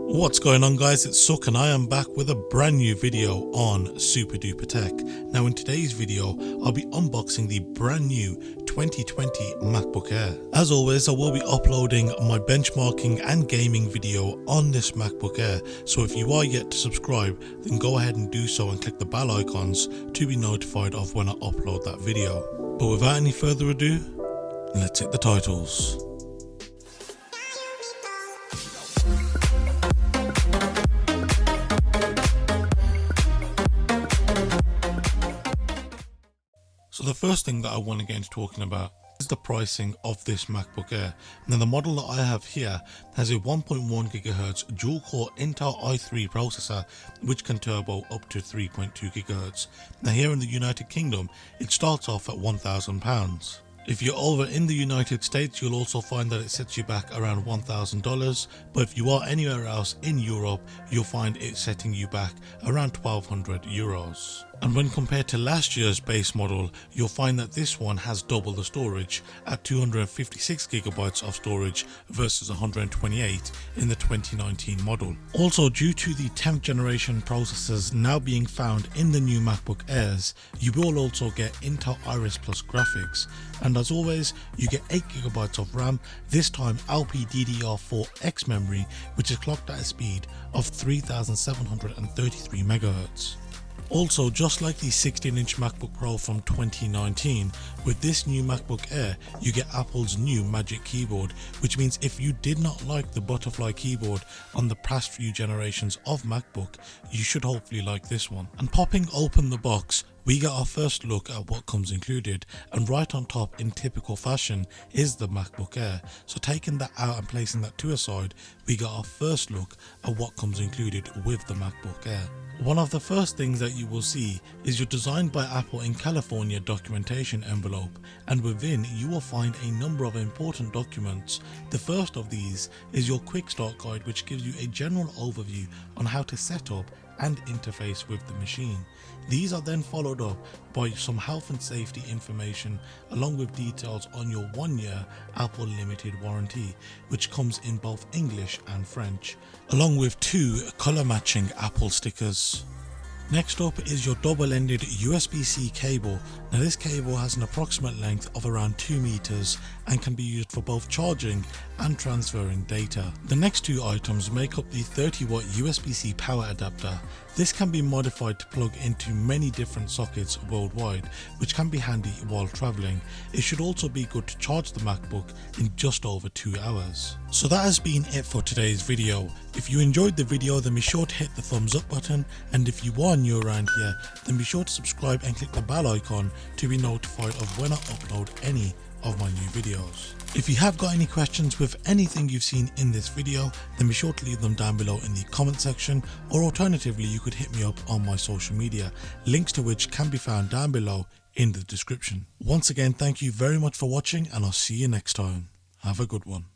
What's going on, guys? It's Suk and I am back with a brand new video on SuperDuprTech. Now in today's video I'll be unboxing the brand new 2020 MacBook Air. As always, I will be uploading my benchmarking and gaming video on this MacBook Air, so if you are yet to subscribe then go ahead and do so and click the bell icons to be notified of when I upload that video. But without any further ado, let's hit the titles. So the first thing that I want to get into talking about is the pricing of this MacBook Air. Now the model that I have here has a 1.1 GHz dual core Intel i3 processor which can turbo up to 3.2 GHz. Now here in the United Kingdom it starts off at £1,000. If you're over in the United States, you'll also find that it sets you back around $1,000, but if you are anywhere else in Europe, you'll find it setting you back around €1,200. And when compared to last year's base model, you'll find that this one has double the storage at 256GB of storage versus 128 in the 2019 model. Also, due to the 10th generation processors now being found in the new MacBook Airs, you will also get Intel Iris Plus graphics. And as always, you get 8GB of RAM, this time LPDDR4X memory, which is clocked at a speed of 3733 MHz. Also, just like the 16-inch MacBook Pro from 2019, with this new MacBook Air you get Apple's new Magic Keyboard, which means if you did not like the butterfly keyboard on the past few generations of MacBook, you should hopefully like this one. And popping open the box, we get our first look at what comes included, and right on top in typical fashion is the MacBook Air. So taking that out and placing that to a side, we got our first look at what comes included with the MacBook Air. One of the first things that you will see is your Designed by Apple in California documentation envelope, and within you will find a number of important documents. The first of these is your quick start guide, which gives you a general overview on how to set up and interface with the machine. These are then followed up by some health and safety information along with details on your 1-year Apple limited warranty, which comes in both English and French, along with 2 colour matching Apple stickers. Next up is your double-ended Usbc cable. Now this cable has an approximate length of around 2 meters and can be used for both charging and transferring data. The next 2 items make up the 30-watt Usbc power adapter. This can be modified to plug into many different sockets worldwide, which can be handy while traveling. It should also be good to charge the MacBook in just over 2 hours. So that has been it for today's video. If you enjoyed the video, then be sure to hit the thumbs up button, and if you are new around here, then be sure to subscribe and click the bell icon to be notified of when I upload any of my new videos. If you have got any questions with anything you've seen in this video, then be sure to leave them down below in the comment section, or alternatively you could hit me up on my social media, links to which can be found down below in the description. Once again, thank you very much for watching, and I'll see you next time. Have a good one.